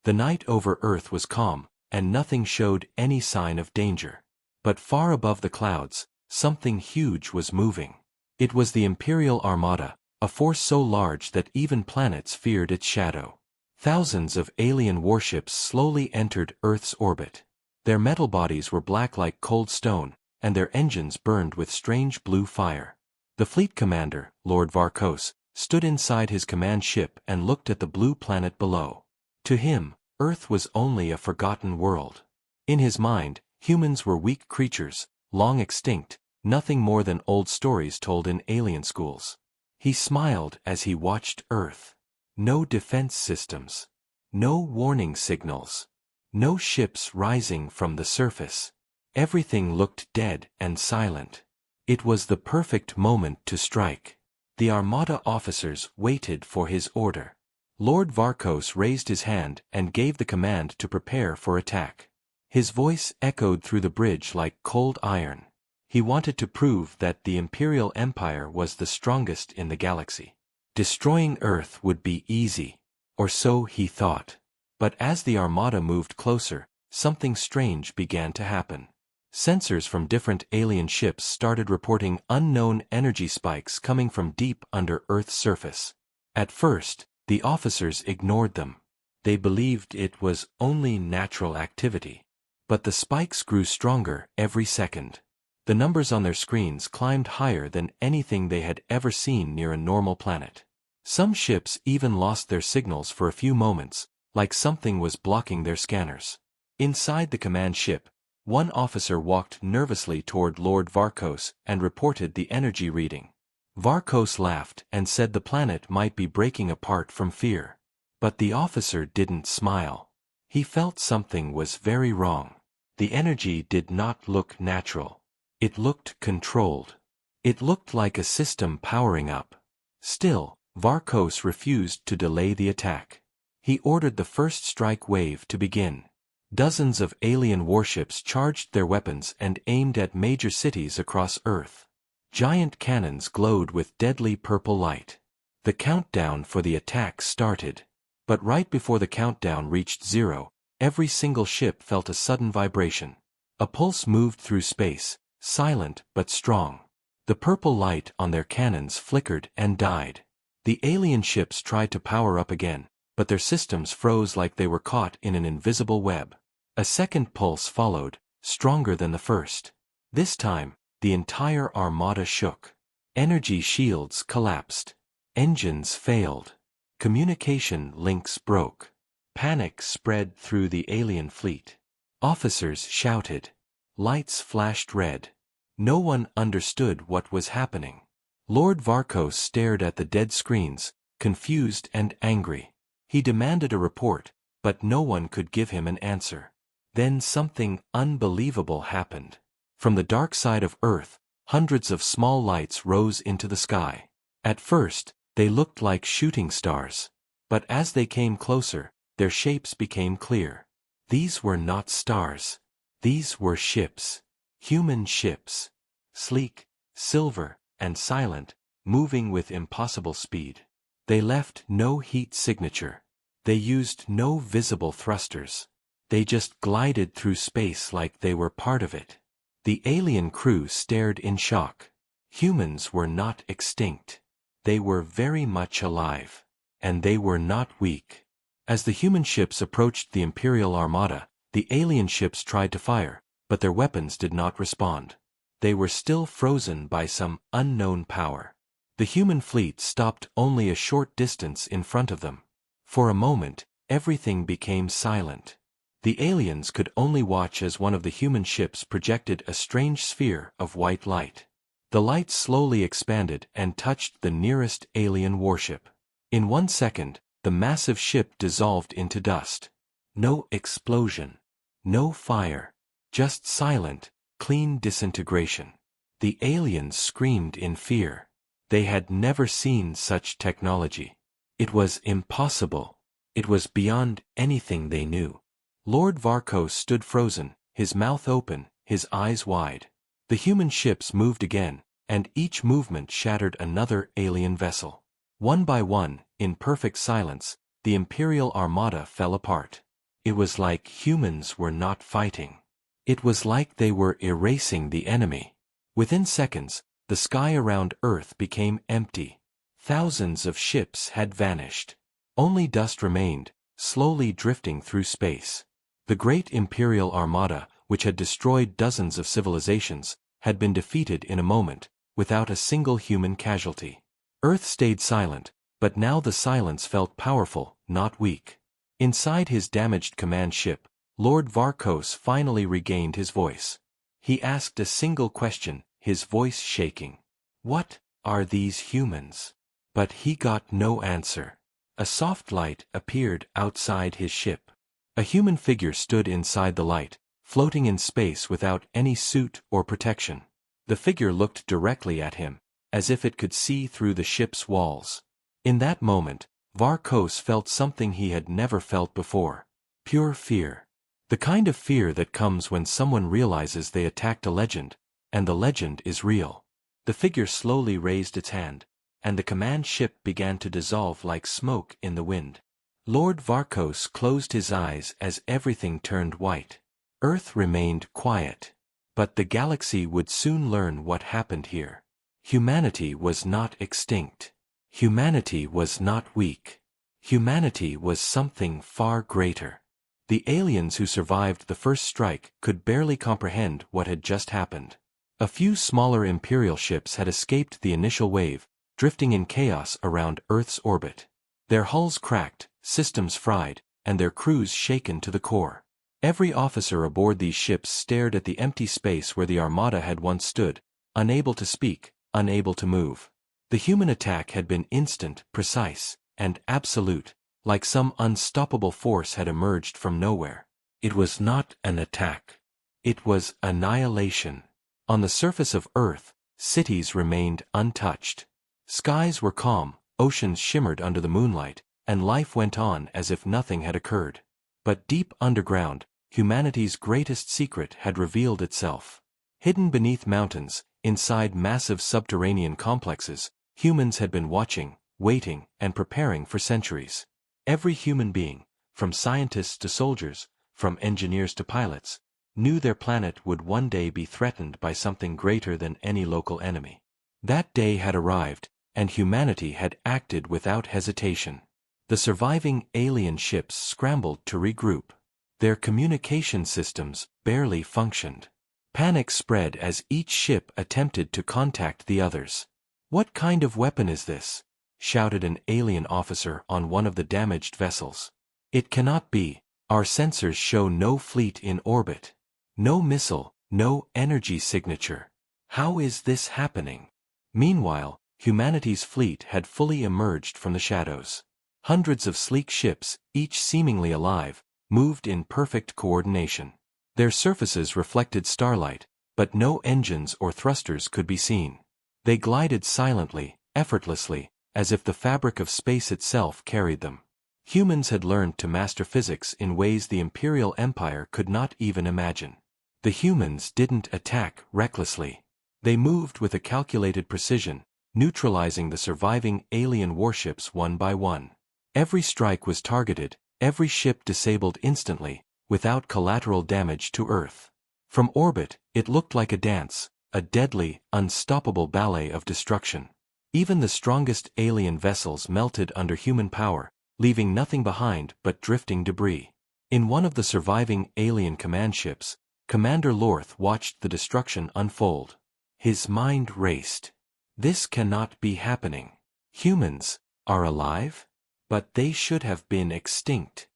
The night over Earth was calm, and nothing showed any sign of danger. But far above the clouds, something huge was moving. It was the Imperial Armada, a force so large that even planets feared its shadow. Thousands of alien warships slowly entered Earth's orbit. Their metal bodies were black like cold stone, and their engines burned with strange blue fire. The fleet commander, Lord Varkos, stood inside his command ship and looked at the blue planet below. To him, Earth was only a forgotten world. In his mind, humans were weak creatures, long extinct, nothing more than old stories told in alien schools. He smiled as he watched Earth. No defense systems. No warning signals. No ships rising from the surface. Everything looked dead and silent. It was the perfect moment to strike. The Armada officers waited for his order. Lord Varkos raised his hand and gave the command to prepare for attack. His voice echoed through the bridge like cold iron. He wanted to prove that the Imperial Empire was the strongest in the galaxy. Destroying Earth would be easy, or so he thought. But as the Armada moved closer, something strange began to happen. Sensors from different alien ships started reporting unknown energy spikes coming from deep under Earth's surface. At first, the officers ignored them. They believed it was only natural activity. But the spikes grew stronger every second. The numbers on their screens climbed higher than anything they had ever seen near a normal planet. Some ships even lost their signals for a few moments, like something was blocking their scanners. Inside the command ship, one officer walked nervously toward Lord Varkos and reported the energy reading. Varkos laughed and said the planet might be breaking apart from fear. But the officer didn't smile. He felt something was very wrong. The energy did not look natural. It looked controlled. It looked like a system powering up. Still, Varkos refused to delay the attack. He ordered the first strike wave to begin. Dozens of alien warships charged their weapons and aimed at major cities across Earth. Giant cannons glowed with deadly purple light. The countdown for the attack started. But right before the countdown reached 0, every single ship felt a sudden vibration. A pulse moved through space, silent but strong. The purple light on their cannons flickered and died. The alien ships tried to power up again, but their systems froze like they were caught in an invisible web. A second pulse followed, stronger than the first. This time, the entire Armada shook. Energy shields collapsed. Engines failed. Communication links broke. Panic spread through the alien fleet. Officers shouted. Lights flashed red. No one understood what was happening. Lord Varkos stared at the dead screens, confused and angry. He demanded a report, but no one could give him an answer. Then something unbelievable happened. From the dark side of Earth, hundreds of small lights rose into the sky. At first, they looked like shooting stars. But as they came closer, their shapes became clear. These were not stars. These were ships. Human ships. Sleek, silver, and silent, moving with impossible speed. They left no heat signature. They used no visible thrusters. They just glided through space like they were part of it. The alien crew stared in shock. Humans were not extinct. They were very much alive. And they were not weak. As the human ships approached the Imperial Armada, the alien ships tried to fire, but their weapons did not respond. They were still frozen by some unknown power. The human fleet stopped only a short distance in front of them. For a moment, everything became silent. The aliens could only watch as one of the human ships projected a strange sphere of white light. The light slowly expanded and touched the nearest alien warship. In 1 second, the massive ship dissolved into dust. No explosion. No fire. Just silent, clean disintegration. The aliens screamed in fear. They had never seen such technology. It was impossible. It was beyond anything they knew. Lord Varkos stood frozen, his mouth open, his eyes wide. The human ships moved again, and each movement shattered another alien vessel. One by one, in perfect silence, the Imperial Armada fell apart. It was like humans were not fighting. It was like they were erasing the enemy. Within seconds, the sky around Earth became empty. Thousands of ships had vanished. Only dust remained, slowly drifting through space. The great Imperial Armada, which had destroyed dozens of civilizations, had been defeated in a moment, without a single human casualty. Earth stayed silent, but now the silence felt powerful, not weak. Inside his damaged command ship, Lord Varkos finally regained his voice. He asked a single question, his voice shaking. What are these humans? But he got no answer. A soft light appeared outside his ship. A human figure stood inside the light, floating in space without any suit or protection. The figure looked directly at him, as if it could see through the ship's walls. In that moment, Varkos felt something he had never felt before. Pure fear. The kind of fear that comes when someone realizes they attacked a legend, and the legend is real. The figure slowly raised its hand, and the command ship began to dissolve like smoke in the wind. Lord Varkos closed his eyes as everything turned white. Earth remained quiet. But the galaxy would soon learn what happened here. Humanity was not extinct. Humanity was not weak. Humanity was something far greater. The aliens who survived the first strike could barely comprehend what had just happened. A few smaller Imperial ships had escaped the initial wave, drifting in chaos around Earth's orbit. Their hulls cracked, systems fried, and their crews shaken to the core. Every officer aboard these ships stared at the empty space where the Armada had once stood, unable to speak, unable to move. The human attack had been instant, precise, and absolute, like some unstoppable force had emerged from nowhere. It was not an attack. It was annihilation. On the surface of Earth, cities remained untouched. Skies were calm, oceans shimmered under the moonlight, and life went on as if nothing had occurred. But deep underground, humanity's greatest secret had revealed itself. Hidden beneath mountains, inside massive subterranean complexes, humans had been watching, waiting, and preparing for centuries. Every human being, from scientists to soldiers, from engineers to pilots, knew their planet would one day be threatened by something greater than any local enemy. That day had arrived, and humanity had acted without hesitation. The surviving alien ships scrambled to regroup. Their communication systems barely functioned. Panic spread as each ship attempted to contact the others. "What kind of weapon is this?" shouted an alien officer on one of the damaged vessels. "It cannot be. Our sensors show no fleet in orbit. No missile, no energy signature. How is this happening?" Meanwhile, humanity's fleet had fully emerged from the shadows. Hundreds of sleek ships, each seemingly alive, moved in perfect coordination. Their surfaces reflected starlight, but no engines or thrusters could be seen. They glided silently, effortlessly, as if the fabric of space itself carried them. Humans had learned to master physics in ways the Imperial Empire could not even imagine. The humans didn't attack recklessly. They moved with a calculated precision, neutralizing the surviving alien warships one by one. Every strike was targeted, every ship disabled instantly, without collateral damage to Earth. From orbit, it looked like a dance, a deadly, unstoppable ballet of destruction. Even the strongest alien vessels melted under human power, leaving nothing behind but drifting debris. In one of the surviving alien command ships, Commander Lorth watched the destruction unfold. His mind raced. This cannot be happening. Humans are alive? But they should have been extinct.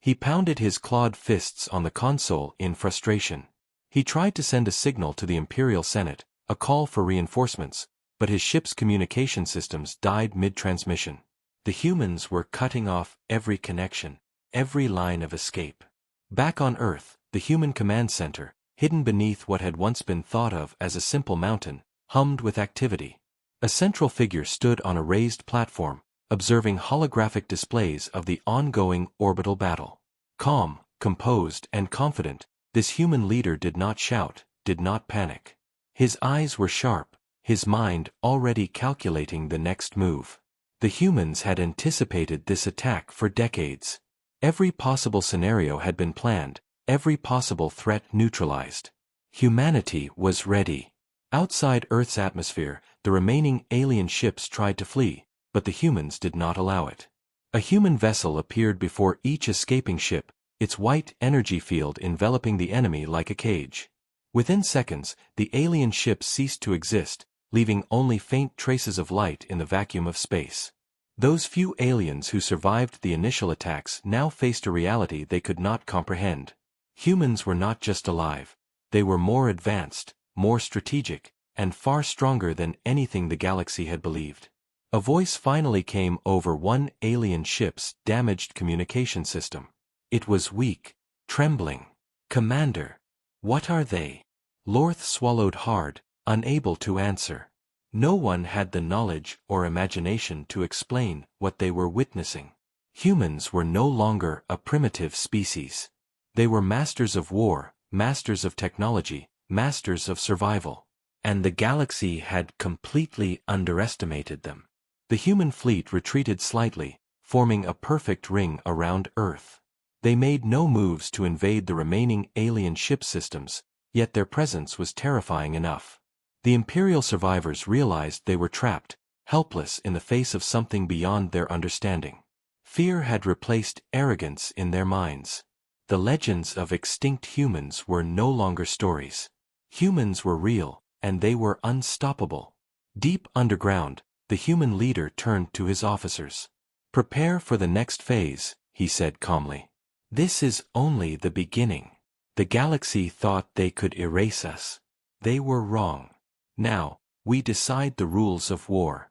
He pounded his clawed fists on the console in frustration. He tried to send a signal to the Imperial Senate, a call for reinforcements, but his ship's communication systems died mid-transmission. The humans were cutting off every connection, every line of escape. Back on Earth, the human command center, hidden beneath what had once been thought of as a simple mountain, hummed with activity. A central figure stood on a raised platform, observing holographic displays of the ongoing orbital battle. Calm, composed, and confident, this human leader did not shout, did not panic. His eyes were sharp, his mind already calculating the next move. The humans had anticipated this attack for decades. Every possible scenario had been planned, every possible threat neutralized. Humanity was ready. Outside Earth's atmosphere, the remaining alien ships tried to flee, but the humans did not allow it. A human vessel appeared before each escaping ship, its white energy field enveloping the enemy like a cage. Within seconds, the alien ships ceased to exist, leaving only faint traces of light in the vacuum of space. Those few aliens who survived the initial attacks now faced a reality they could not comprehend. Humans were not just alive, they were more advanced, more strategic, and far stronger than anything the galaxy had believed. A voice finally came over one alien ship's damaged communication system. It was weak, trembling. "Commander, what are they?" Lorth swallowed hard, unable to answer. No one had the knowledge or imagination to explain what they were witnessing. Humans were no longer a primitive species. They were masters of war, masters of technology, masters of survival. And the galaxy had completely underestimated them. The human fleet retreated slightly, forming a perfect ring around Earth. They made no moves to invade the remaining alien ship systems, yet their presence was terrifying enough. The Imperial survivors realized they were trapped, helpless in the face of something beyond their understanding. Fear had replaced arrogance in their minds. The legends of extinct humans were no longer stories. Humans were real, and they were unstoppable. Deep underground, the human leader turned to his officers. "Prepare for the next phase," he said calmly. "This is only the beginning. The galaxy thought they could erase us. They were wrong. Now, we decide the rules of war."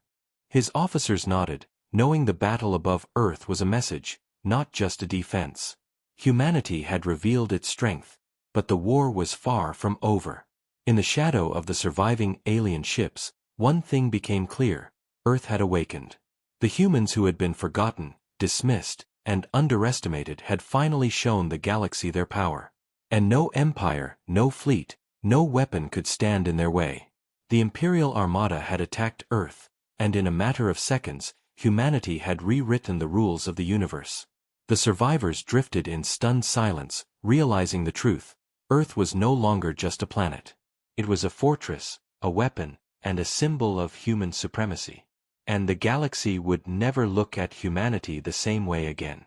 His officers nodded, knowing the battle above Earth was a message, not just a defense. Humanity had revealed its strength, but the war was far from over. In the shadow of the surviving alien ships, one thing became clear: Earth had awakened. The humans who had been forgotten, dismissed, and underestimated had finally shown the galaxy their power. And no empire, no fleet, no weapon could stand in their way. The Imperial Armada had attacked Earth, and in a matter of seconds, humanity had rewritten the rules of the universe. The survivors drifted in stunned silence, realizing the truth: Earth was no longer just a planet. It was a fortress, a weapon, and a symbol of human supremacy. And the galaxy would never look at humanity the same way again.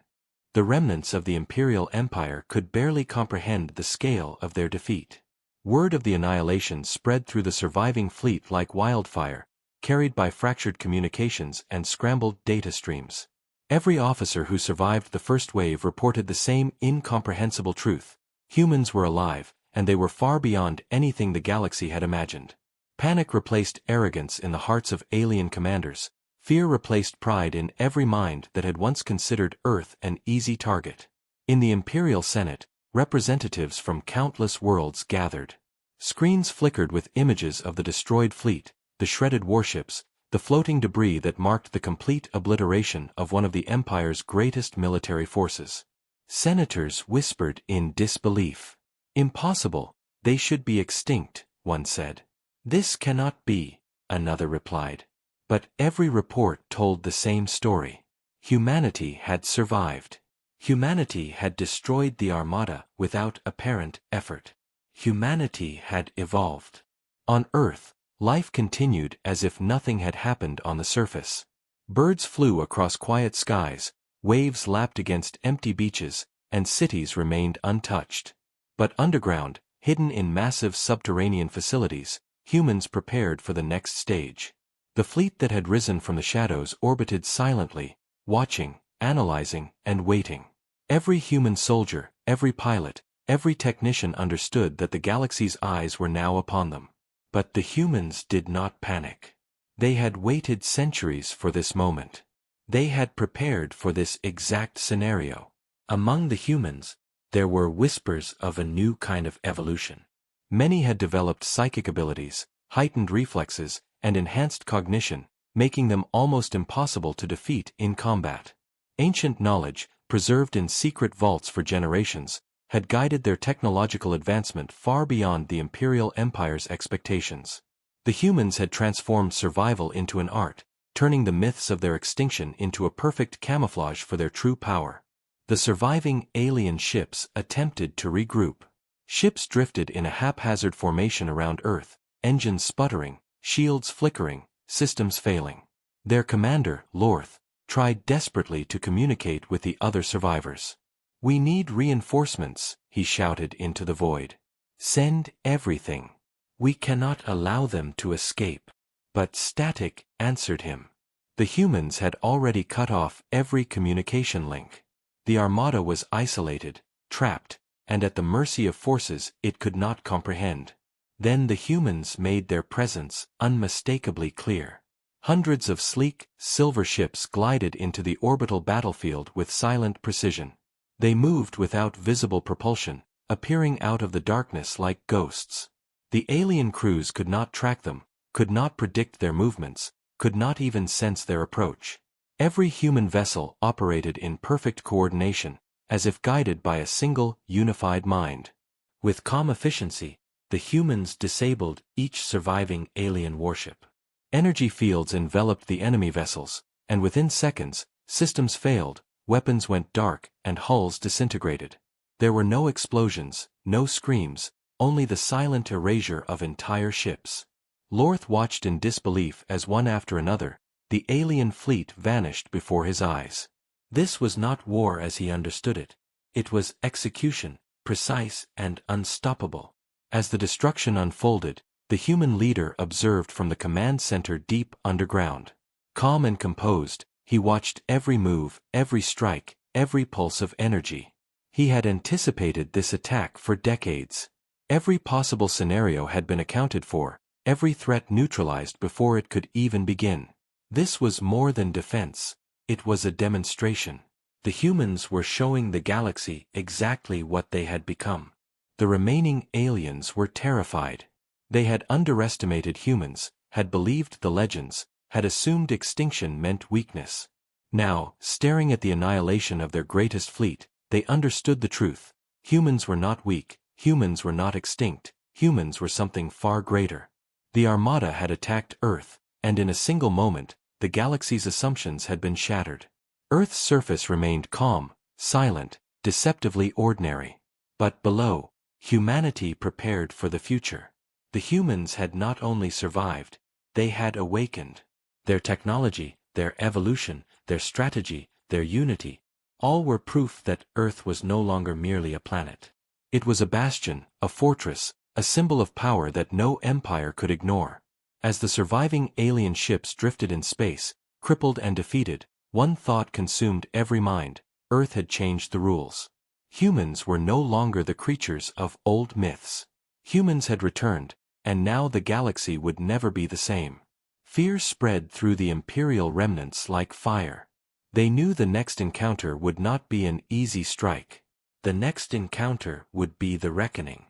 The remnants of the Imperial Empire could barely comprehend the scale of their defeat. Word of the annihilation spread through the surviving fleet like wildfire, carried by fractured communications and scrambled data streams. Every officer who survived the first wave reported the same incomprehensible truth: humans were alive, and they were far beyond anything the galaxy had imagined. Panic replaced arrogance in the hearts of alien commanders. Fear replaced pride in every mind that had once considered Earth an easy target. In the Imperial Senate, representatives from countless worlds gathered. Screens flickered with images of the destroyed fleet, the shredded warships, the floating debris that marked the complete obliteration of one of the Empire's greatest military forces. Senators whispered in disbelief. "Impossible, they should be extinct," one said. "This cannot be," another replied. But every report told the same story. Humanity had survived. Humanity had destroyed the Armada without apparent effort. Humanity had evolved. On Earth, life continued as if nothing had happened on the surface. Birds flew across quiet skies, waves lapped against empty beaches, and cities remained untouched. But underground, hidden in massive subterranean facilities, humans prepared for the next stage. The fleet that had risen from the shadows orbited silently, watching, analyzing, and waiting. Every human soldier, every pilot, every technician understood that the galaxy's eyes were now upon them. But the humans did not panic. They had waited centuries for this moment. They had prepared for this exact scenario. Among the humans, there were whispers of a new kind of evolution. Many had developed psychic abilities, heightened reflexes, and enhanced cognition, making them almost impossible to defeat in combat. Ancient knowledge, preserved in secret vaults for generations, had guided their technological advancement far beyond the Imperial Empire's expectations. The humans had transformed survival into an art, turning the myths of their extinction into a perfect camouflage for their true power. The surviving alien ships attempted to regroup. Ships drifted in a haphazard formation around Earth, engines sputtering, shields flickering, systems failing. Their commander, Lorth, tried desperately to communicate with the other survivors. "We need reinforcements," he shouted into the void. "Send everything. We cannot allow them to escape." But static answered him. The humans had already cut off every communication link. The Armada was isolated, trapped, and at the mercy of forces it could not comprehend. Then the humans made their presence unmistakably clear. Hundreds of sleek, silver ships glided into the orbital battlefield with silent precision. They moved without visible propulsion, appearing out of the darkness like ghosts. The alien crews could not track them, could not predict their movements, could not even sense their approach. Every human vessel operated in perfect coordination, as if guided by a single, unified mind. With calm efficiency, the humans disabled each surviving alien warship. Energy fields enveloped the enemy vessels, and within seconds, systems failed, weapons went dark, and hulls disintegrated. There were no explosions, no screams, only the silent erasure of entire ships. Lorth watched in disbelief as one after another, the alien fleet vanished before his eyes. This was not war as he understood it. It was execution, precise and unstoppable. As the destruction unfolded, the human leader observed from the command center deep underground. Calm and composed, he watched every move, every strike, every pulse of energy. He had anticipated this attack for decades. Every possible scenario had been accounted for, every threat neutralized before it could even begin. This was more than defense. It was a demonstration. The humans were showing the galaxy exactly what they had become. The remaining aliens were terrified. They had underestimated humans, had believed the legends, had assumed extinction meant weakness. Now, staring at the annihilation of their greatest fleet, they understood the truth. Humans were not weak, humans were not extinct, humans were something far greater. The Armada had attacked Earth, and in a single moment, the galaxy's assumptions had been shattered. Earth's surface remained calm, silent, deceptively ordinary. But below, humanity prepared for the future. The humans had not only survived, they had awakened. Their technology, their evolution, their strategy, their unity, all were proof that Earth was no longer merely a planet. It was a bastion, a fortress, a symbol of power that no empire could ignore. As the surviving alien ships drifted in space, crippled and defeated, one thought consumed every mind: Earth had changed the rules. Humans were no longer the creatures of old myths. Humans had returned, and now the galaxy would never be the same. Fear spread through the Imperial remnants like fire. They knew the next encounter would not be an easy strike. The next encounter would be the reckoning.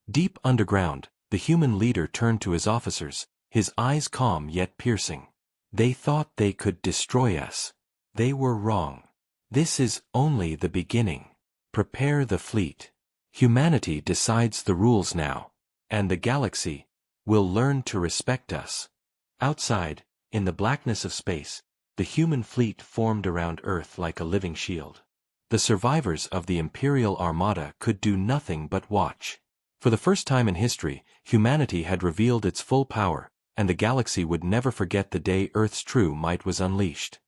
Deep underground, the human leader turned to his officers, his eyes calm yet piercing. They thought they could destroy us. They were wrong. This is only the beginning. Prepare the fleet. Humanity decides the rules now, and the galaxy will learn to respect us. Outside, in the blackness of space, the human fleet formed around Earth like a living shield. The survivors of the Imperial Armada could do nothing but watch. For the first time in history, humanity had revealed its full power, and the galaxy would never forget the day Earth's true might was unleashed.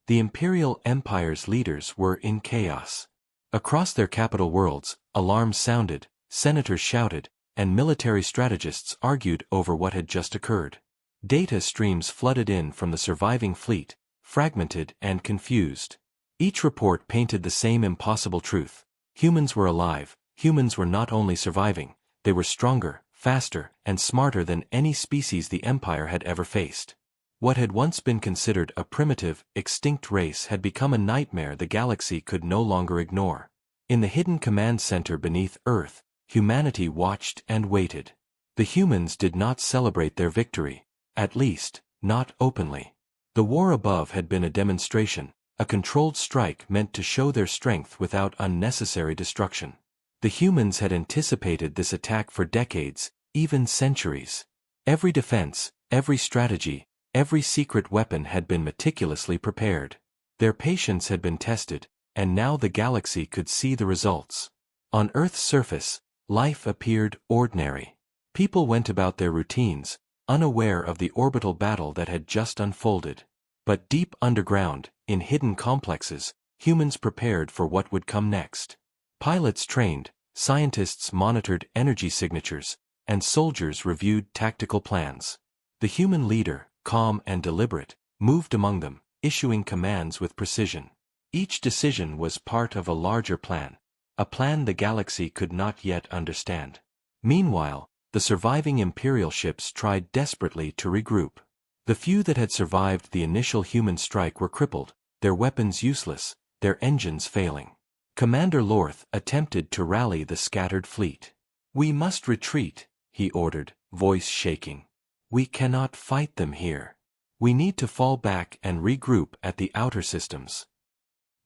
The Imperial Empire's leaders were in chaos. Across their capital worlds, alarms sounded, senators shouted, and military strategists argued over what had just occurred. Data streams flooded in from the surviving fleet, fragmented and confused. Each report painted the same impossible truth. Humans were alive. Humans were not only surviving, they were stronger, faster, and smarter than any species the Empire had ever faced. What had once been considered a primitive, extinct race had become a nightmare the galaxy could no longer ignore. In the hidden command center beneath Earth, humanity watched and waited. The humans did not celebrate their victory, at least, not openly. The war above had been a demonstration, a controlled strike meant to show their strength without unnecessary destruction. The humans had anticipated this attack for decades, even centuries. Every defense, every strategy, every secret weapon had been meticulously prepared. Their patience had been tested, and now the galaxy could see the results. On Earth's surface, life appeared ordinary. People went about their routines, unaware of the orbital battle that had just unfolded. But deep underground, in hidden complexes, humans prepared for what would come next. Pilots trained, scientists monitored energy signatures, and soldiers reviewed tactical plans. The human leader, calm and deliberate, moved among them, issuing commands with precision. Each decision was part of a larger plan, a plan the galaxy could not yet understand. Meanwhile, the surviving Imperial ships tried desperately to regroup. The few that had survived the initial human strike were crippled, their weapons useless, their engines failing. Commander Lorth attempted to rally the scattered fleet. "We must retreat," he ordered, voice shaking. "We cannot fight them here. We need to fall back and regroup at the outer systems."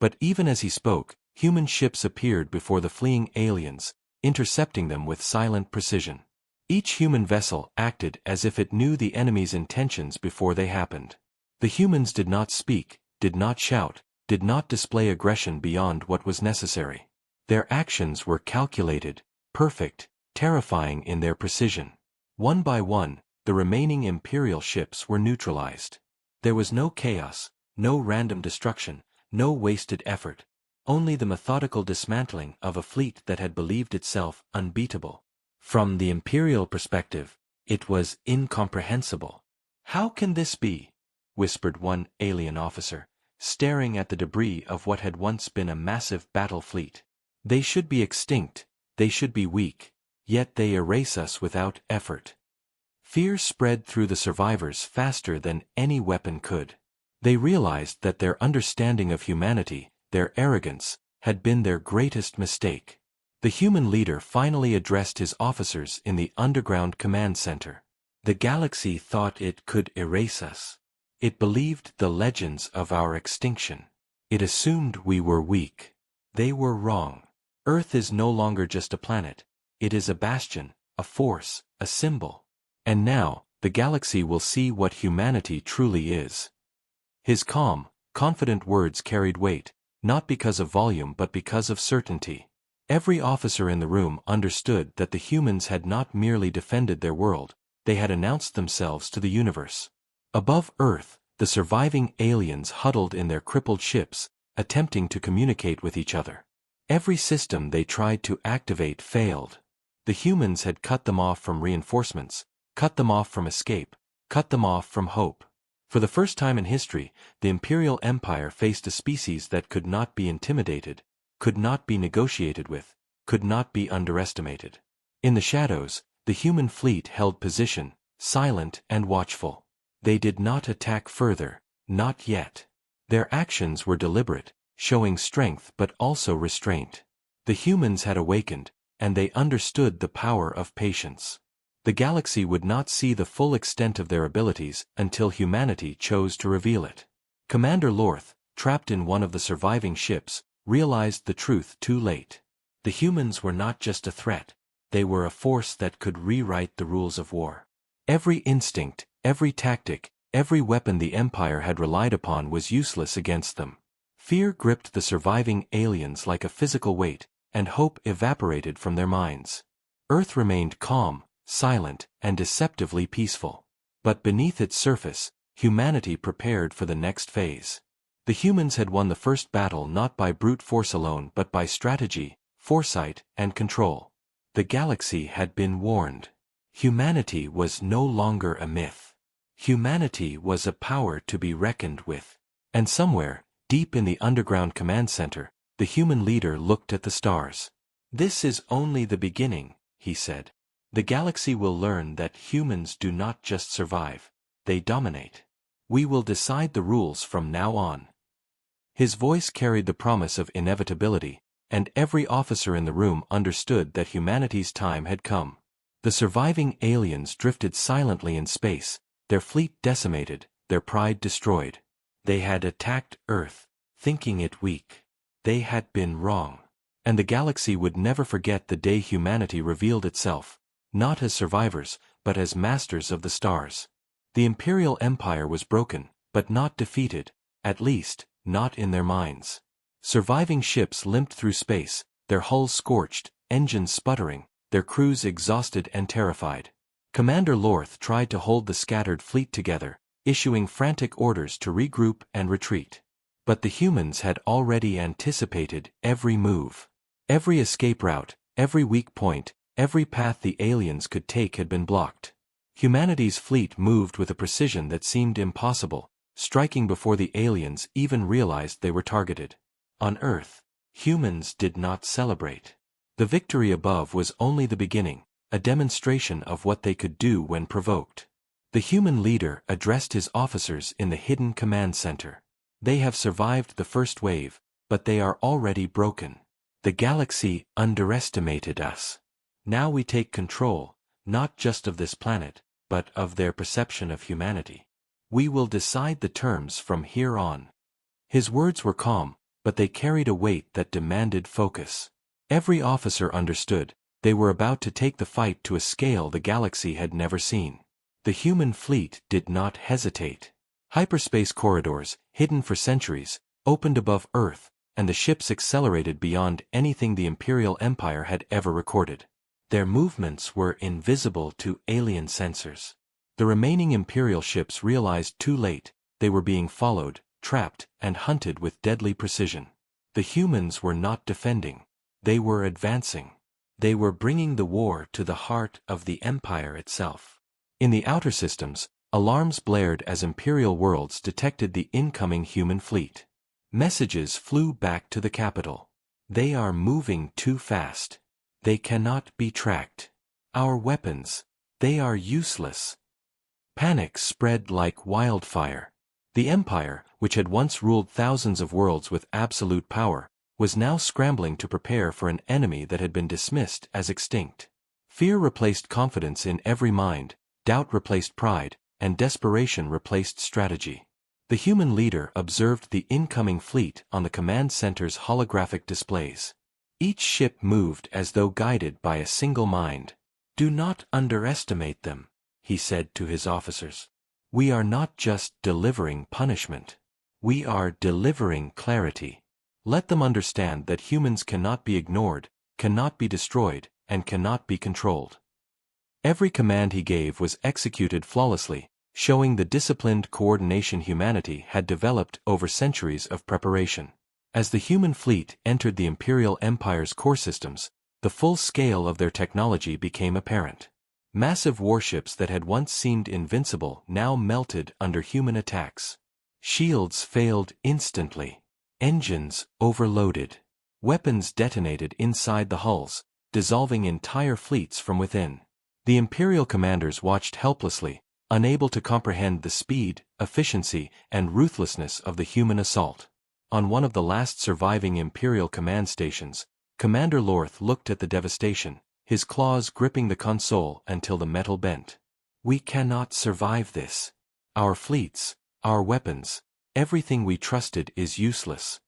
But even as he spoke, human ships appeared before the fleeing aliens, intercepting them with silent precision. Each human vessel acted as if it knew the enemy's intentions before they happened. The humans did not speak, did not shout, did not display aggression beyond what was necessary. Their actions were calculated, perfect, terrifying in their precision. One by one, the remaining Imperial ships were neutralized. There was no chaos, no random destruction, no wasted effort, only the methodical dismantling of a fleet that had believed itself unbeatable. From the Imperial perspective, it was incomprehensible. "How can this be?" whispered one alien officer, staring at the debris of what had once been a massive battle fleet. "They should be extinct, they should be weak, yet they erase us without effort." Fear spread through the survivors faster than any weapon could. They realized that their understanding of humanity, their arrogance, had been their greatest mistake. The human leader finally addressed his officers in the underground command center. "The galaxy thought it could erase us. It believed the legends of our extinction. It assumed we were weak. They were wrong. Earth is no longer just a planet. It is a bastion, a force, a symbol. And now, the galaxy will see what humanity truly is." His calm, confident words carried weight, not because of volume but because of certainty. Every officer in the room understood that the humans had not merely defended their world, they had announced themselves to the universe. Above Earth, the surviving aliens huddled in their crippled ships, attempting to communicate with each other. Every system they tried to activate failed. The humans had cut them off from reinforcements, cut them off from escape, cut them off from hope. For the first time in history, the Imperial Empire faced a species that could not be intimidated, could not be negotiated with, could not be underestimated. In the shadows, the human fleet held position, silent and watchful. They did not attack further, not yet. Their actions were deliberate, showing strength but also restraint. The humans had awakened, and they understood the power of patience. The galaxy would not see the full extent of their abilities until humanity chose to reveal it. Commander Lorth, trapped in one of the surviving ships, realized the truth too late. The humans were not just a threat, they were a force that could rewrite the rules of war. Every instinct, every tactic, every weapon the Empire had relied upon was useless against them. Fear gripped the surviving aliens like a physical weight, and hope evaporated from their minds. Earth remained calm, silent, and deceptively peaceful. But beneath its surface, humanity prepared for the next phase. The humans had won the first battle not by brute force alone but by strategy, foresight, and control. The galaxy had been warned. Humanity was no longer a myth. Humanity was a power to be reckoned with. And somewhere, deep in the underground command center, the human leader looked at the stars. "This is only the beginning," he said. "The galaxy will learn that humans do not just survive, they dominate. We will decide the rules from now on." His voice carried the promise of inevitability, and every officer in the room understood that humanity's time had come. The surviving aliens drifted silently in space, their fleet decimated, their pride destroyed. They had attacked Earth, thinking it weak. They had been wrong. And the galaxy would never forget the day humanity revealed itself, not as survivors, but as masters of the stars. The Imperial Empire was broken, but not defeated, at least, not in their minds. Surviving ships limped through space, their hulls scorched, engines sputtering, their crews exhausted and terrified. Commander Lorth tried to hold the scattered fleet together, issuing frantic orders to regroup and retreat. But the humans had already anticipated every move. Every escape route, every weak point, every path the aliens could take had been blocked. Humanity's fleet moved with a precision that seemed impossible, striking before the aliens even realized they were targeted. On Earth, humans did not celebrate. The victory above was only the beginning, a demonstration of what they could do when provoked. The human leader addressed his officers in the hidden command center. They have survived the first wave, but they are already broken. The galaxy underestimated us. Now we take control, not just of this planet, but of their perception of humanity. We will decide the terms from here on. His words were calm, but they carried a weight that demanded focus. Every officer understood, they were about to take the fight to a scale the galaxy had never seen. The human fleet did not hesitate. Hyperspace corridors, hidden for centuries, opened above Earth, and the ships accelerated beyond anything the Imperial Empire had ever recorded. Their movements were invisible to alien sensors. The remaining Imperial ships realized too late, they were being followed, trapped, and hunted with deadly precision. The humans were not defending. They were advancing. They were bringing the war to the heart of the Empire itself. In the outer systems, alarms blared as Imperial worlds detected the incoming human fleet. Messages flew back to the capital. They are moving too fast. They cannot be tracked. Our weapons, they are useless. Panic spread like wildfire. The Empire, which had once ruled thousands of worlds with absolute power, was now scrambling to prepare for an enemy that had been dismissed as extinct. Fear replaced confidence in every mind, doubt replaced pride, and desperation replaced strategy. The human leader observed the incoming fleet on the command center's holographic displays. Each ship moved as though guided by a single mind. "Do not underestimate them," he said to his officers. "We are not just delivering punishment. We are delivering clarity. Let them understand that humans cannot be ignored, cannot be destroyed, and cannot be controlled." Every command he gave was executed flawlessly, showing the disciplined coordination humanity had developed over centuries of preparation. As the human fleet entered the Imperial Empire's core systems, the full scale of their technology became apparent. Massive warships that had once seemed invincible now melted under human attacks. Shields failed instantly. Engines overloaded. Weapons detonated inside the hulls, dissolving entire fleets from within. The Imperial commanders watched helplessly, unable to comprehend the speed, efficiency, and ruthlessness of the human assault. On one of the last surviving Imperial command stations, Commander Lorth looked at the devastation, his claws gripping the console until the metal bent. "We cannot survive this. Our fleets, our weapons, everything we trusted is useless."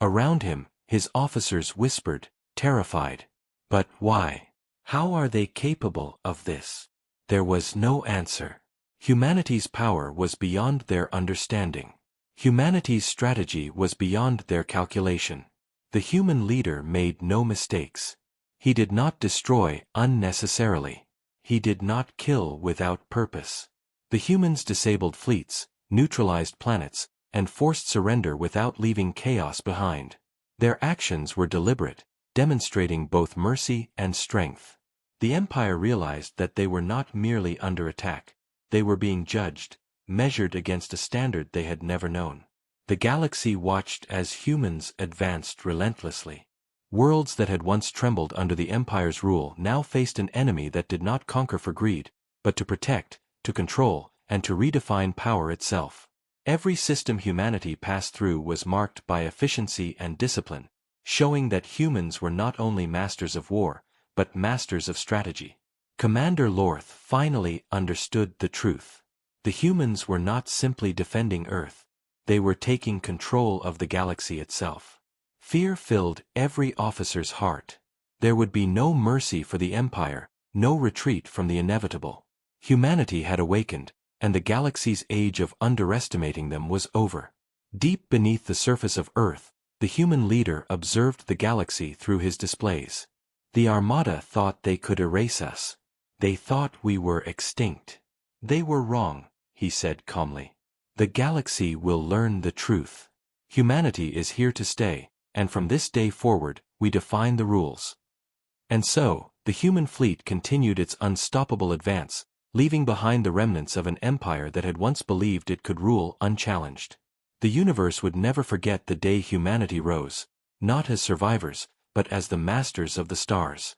Around him, his officers whispered, terrified. "But why? How are they capable of this?" There was no answer. Humanity's power was beyond their understanding. Humanity's strategy was beyond their calculation. The human leader made no mistakes. He did not destroy unnecessarily. He did not kill without purpose. The humans disabled fleets, neutralized planets, and forced surrender without leaving chaos behind. Their actions were deliberate, demonstrating both mercy and strength. The Empire realized that they were not merely under attack. They were being judged, measured against a standard they had never known. The galaxy watched as humans advanced relentlessly. Worlds that had once trembled under the Empire's rule now faced an enemy that did not conquer for greed, but to protect, to control, and to redefine power itself. Every system humanity passed through was marked by efficiency and discipline, showing that humans were not only masters of war, but masters of strategy. Commander Lorth finally understood the truth. The humans were not simply defending Earth. They were taking control of the galaxy itself. Fear filled every officer's heart. There would be no mercy for the Empire, no retreat from the inevitable. Humanity had awakened, and the galaxy's age of underestimating them was over. Deep beneath the surface of Earth, The human leader observed the galaxy through his displays. The Armada thought they could erase us. They thought we were extinct. They were wrong, he said calmly. The galaxy will learn the truth. Humanity is here to stay, and from this day forward, we define the rules. And so, the human fleet continued its unstoppable advance, leaving behind the remnants of an empire that had once believed it could rule unchallenged. The universe would never forget the day humanity rose, not as survivors, but as the masters of the stars.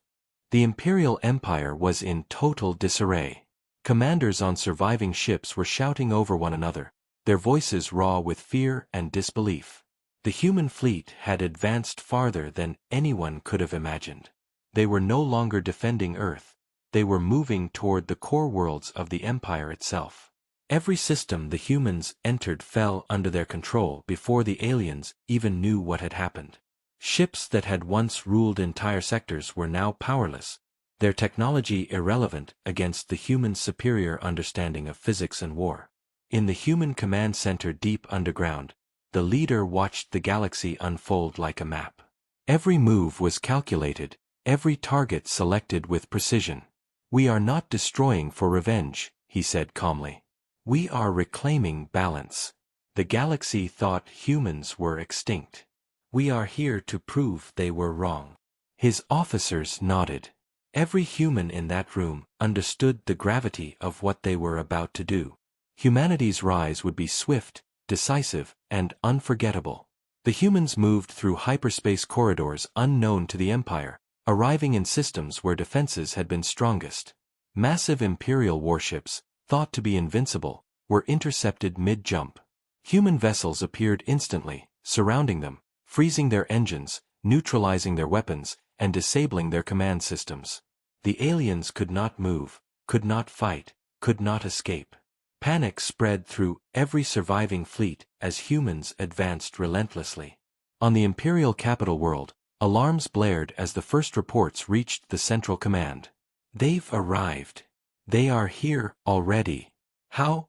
The Imperial Empire was in total disarray. Commanders on surviving ships were shouting over one another, their voices raw with fear and disbelief. The human fleet had advanced farther than anyone could have imagined. They were no longer defending Earth. They were moving toward the core worlds of the Empire itself. Every system the humans entered fell under their control before the aliens even knew what had happened. Ships that had once ruled entire sectors were now powerless, their technology irrelevant against the humans' superior understanding of physics and war. In the human command center deep underground, the leader watched the galaxy unfold like a map. Every move was calculated, every target selected with precision. "We are not destroying for revenge," he said calmly. "We are reclaiming balance." The galaxy thought humans were extinct. "We are here to prove they were wrong." His officers nodded. Every human in that room understood the gravity of what they were about to do. Humanity's rise would be swift, decisive, and unforgettable. The humans moved through hyperspace corridors unknown to the Empire, arriving in systems where defenses had been strongest. Massive Imperial warships, thought to be invincible, were intercepted mid-jump. Human vessels appeared instantly, surrounding them, freezing their engines, neutralizing their weapons, and disabling their command systems. The aliens could not move, could not fight, could not escape. Panic spread through every surviving fleet as humans advanced relentlessly. On the Imperial capital world, alarms blared as the first reports reached the Central Command. "They've arrived. They are here already. How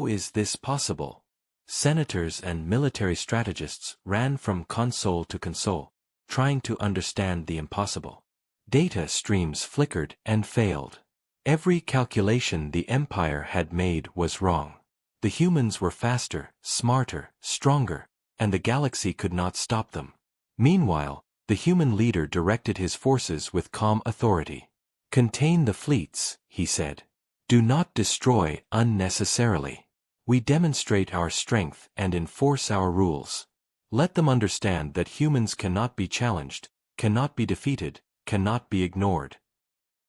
is this possible?" Senators and military strategists ran from console to console, trying to understand the impossible. Data streams flickered and failed. Every calculation the Empire had made was wrong. The humans were faster, smarter, stronger, and the galaxy could not stop them. Meanwhile, the human leader directed his forces with calm authority. "Contain the fleets," he said. "Do not destroy unnecessarily. We demonstrate our strength and enforce our rules. Let them understand that humans cannot be challenged, cannot be defeated, cannot be ignored."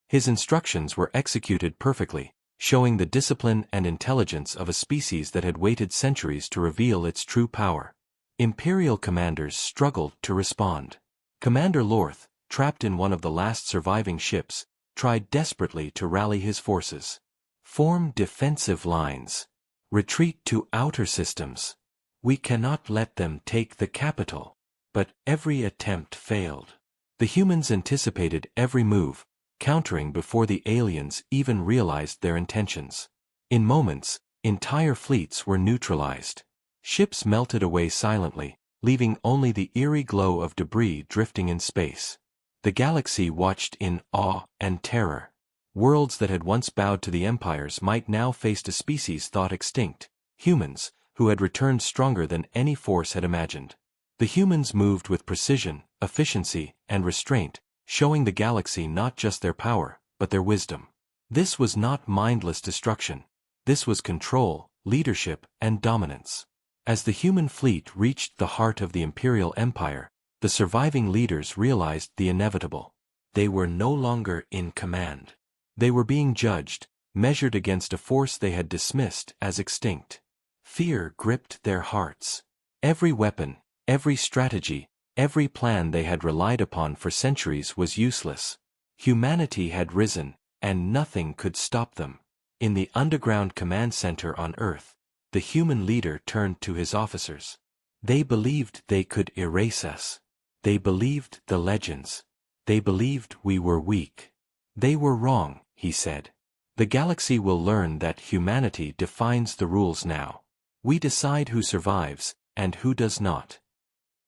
His instructions were executed perfectly, showing the discipline and intelligence of a species that had waited centuries to reveal its true power. Imperial commanders struggled to respond. Commander Lorth, trapped in one of the last surviving ships, tried desperately to rally his forces. "Form defensive lines. Retreat to outer systems. We cannot let them take the capital." But every attempt failed. The humans anticipated every move, countering before the aliens even realized their intentions. In moments, entire fleets were neutralized. Ships melted away silently, leaving only the eerie glow of debris drifting in space. The galaxy watched in awe and terror. Worlds that had once bowed to the empires might now face a species thought extinct, humans, who had returned stronger than any force had imagined. The humans moved with precision, efficiency, and restraint, showing the galaxy not just their power, but their wisdom. This was not mindless destruction. This was control, leadership, and dominance. As the human fleet reached the heart of the Imperial Empire, the surviving leaders realized the inevitable. They were no longer in command. They were being judged, measured against a force they had dismissed as extinct. Fear gripped their hearts. Every weapon, every strategy, every plan they had relied upon for centuries was useless. Humanity had risen, and nothing could stop them. In the underground command center on Earth, the human leader turned to his officers. "They believed they could erase us. They believed the legends. They believed we were weak. They were wrong," he said. "The galaxy will learn that humanity defines the rules now. We decide who survives, and who does not."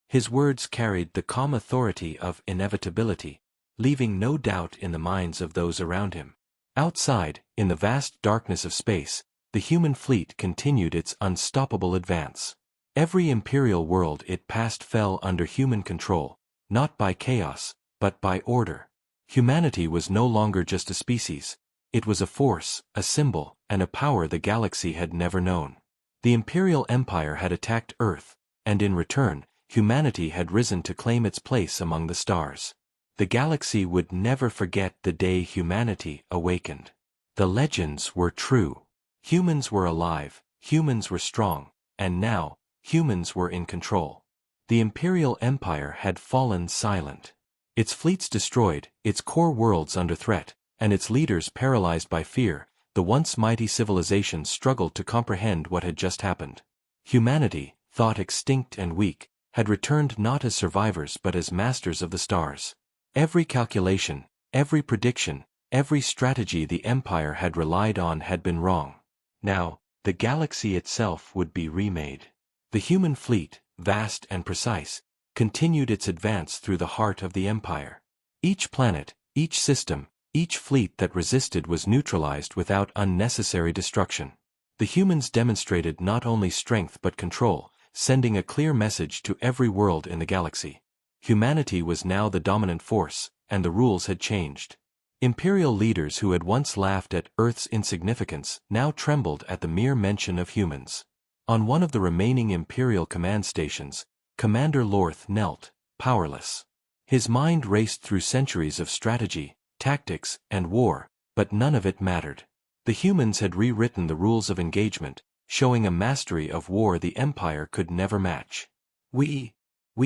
His words carried the calm authority of inevitability, leaving no doubt in the minds of those around him. Outside, in the vast darkness of space, the human fleet continued its unstoppable advance. Every Imperial world it passed fell under human control, not by chaos, but by order. Humanity was no longer just a species. It was a force, a symbol, and a power the galaxy had never known. The Imperial Empire had attacked Earth, and in return, humanity had risen to claim its place among the stars. The galaxy would never forget the day humanity awakened. The legends were true. Humans were alive, humans were strong, and now, humans were in control. The Imperial Empire had fallen silent. Its fleets destroyed, its core worlds under threat, and its leaders paralyzed by fear, the once mighty civilization struggled to comprehend what had just happened. Humanity, thought extinct and weak, had returned not as survivors but as masters of the stars. Every calculation, every prediction, every strategy the Empire had relied on had been wrong. Now, the galaxy itself would be remade. The human fleet, vast and precise, continued its advance through the heart of the Empire. Each planet, each system, each fleet that resisted was neutralized without unnecessary destruction. The humans demonstrated not only strength but control, sending a clear message to every world in the galaxy. Humanity was now the dominant force, and the rules had changed. Imperial leaders who had once laughed at Earth's insignificance now trembled at the mere mention of humans. On one of the remaining Imperial command stations, Commander Lorth knelt, powerless. His mind raced through centuries of strategy, tactics, and war, but none of it mattered. The humans had rewritten the rules of engagement, showing a mastery of war the Empire could never match. We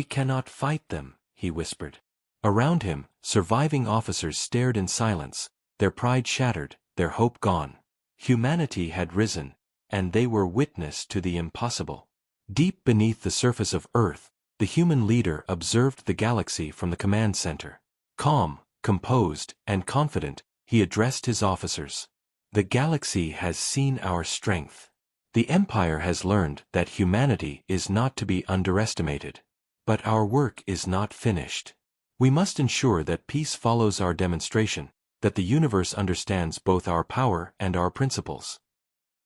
cannot fight them," he whispered. Around him, surviving officers stared in silence, their pride shattered, their hope gone. Humanity had risen, and they were witness to the impossible. Deep beneath the surface of Earth, the human leader observed the galaxy from the command center. Calm, composed, and confident, he addressed his officers. "The galaxy has seen our strength. The Empire has learned that humanity is not to be underestimated. But our work is not finished. We must ensure that peace follows our demonstration, that the universe understands both our power and our principles."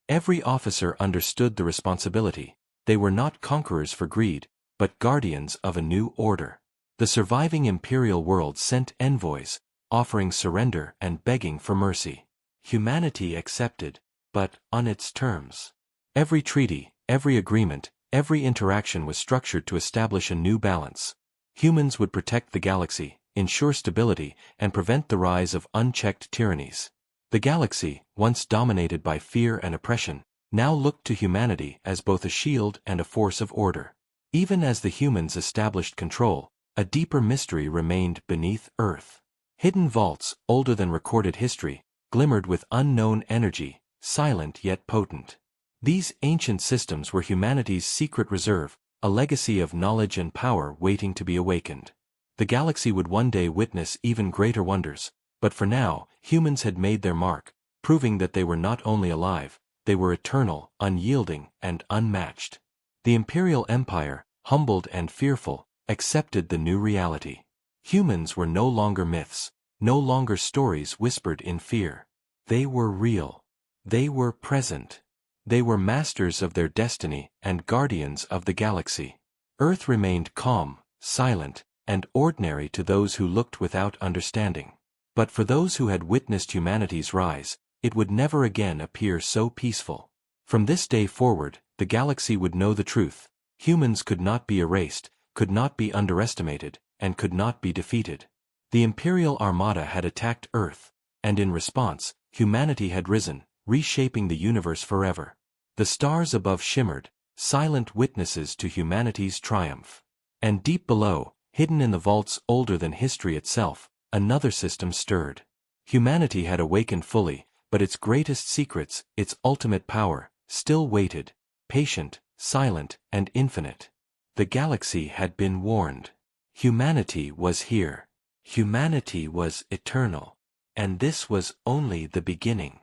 Every officer understood the responsibility. They were not conquerors for greed, but guardians of a new order. The surviving Imperial world sent envoys, offering surrender and begging for mercy. Humanity accepted, but on its terms. Every treaty, every agreement, every interaction was structured to establish a new balance. Humans would protect the galaxy, ensure stability, and prevent the rise of unchecked tyrannies. The galaxy, once dominated by fear and oppression, now looked to humanity as both a shield and a force of order. Even as the humans established control, a deeper mystery remained beneath Earth. Hidden vaults, older than recorded history, glimmered with unknown energy, silent yet potent. These ancient systems were humanity's secret reserve, a legacy of knowledge and power waiting to be awakened. The galaxy would one day witness even greater wonders, but for now, humans had made their mark, proving that they were not only alive, they were eternal, unyielding, and unmatched. The Imperial Empire, humbled and fearful, accepted the new reality. Humans were no longer myths, no longer stories whispered in fear. They were real. They were present. They were masters of their destiny and guardians of the galaxy. Earth remained calm, silent, and ordinary to those who looked without understanding. But for those who had witnessed humanity's rise, it would never again appear so peaceful. From this day forward, the galaxy would know the truth. Humans could not be erased, could not be underestimated, and could not be defeated. The Imperial Armada had attacked Earth, and in response, humanity had risen, reshaping the universe forever. The stars above shimmered, silent witnesses to humanity's triumph. And deep below, hidden in the vaults older than history itself, another system stirred. Humanity had awakened fully, but its greatest secrets, its ultimate power, still waited, patient, silent, and infinite. The galaxy had been warned. Humanity was here. Humanity was eternal. And this was only the beginning.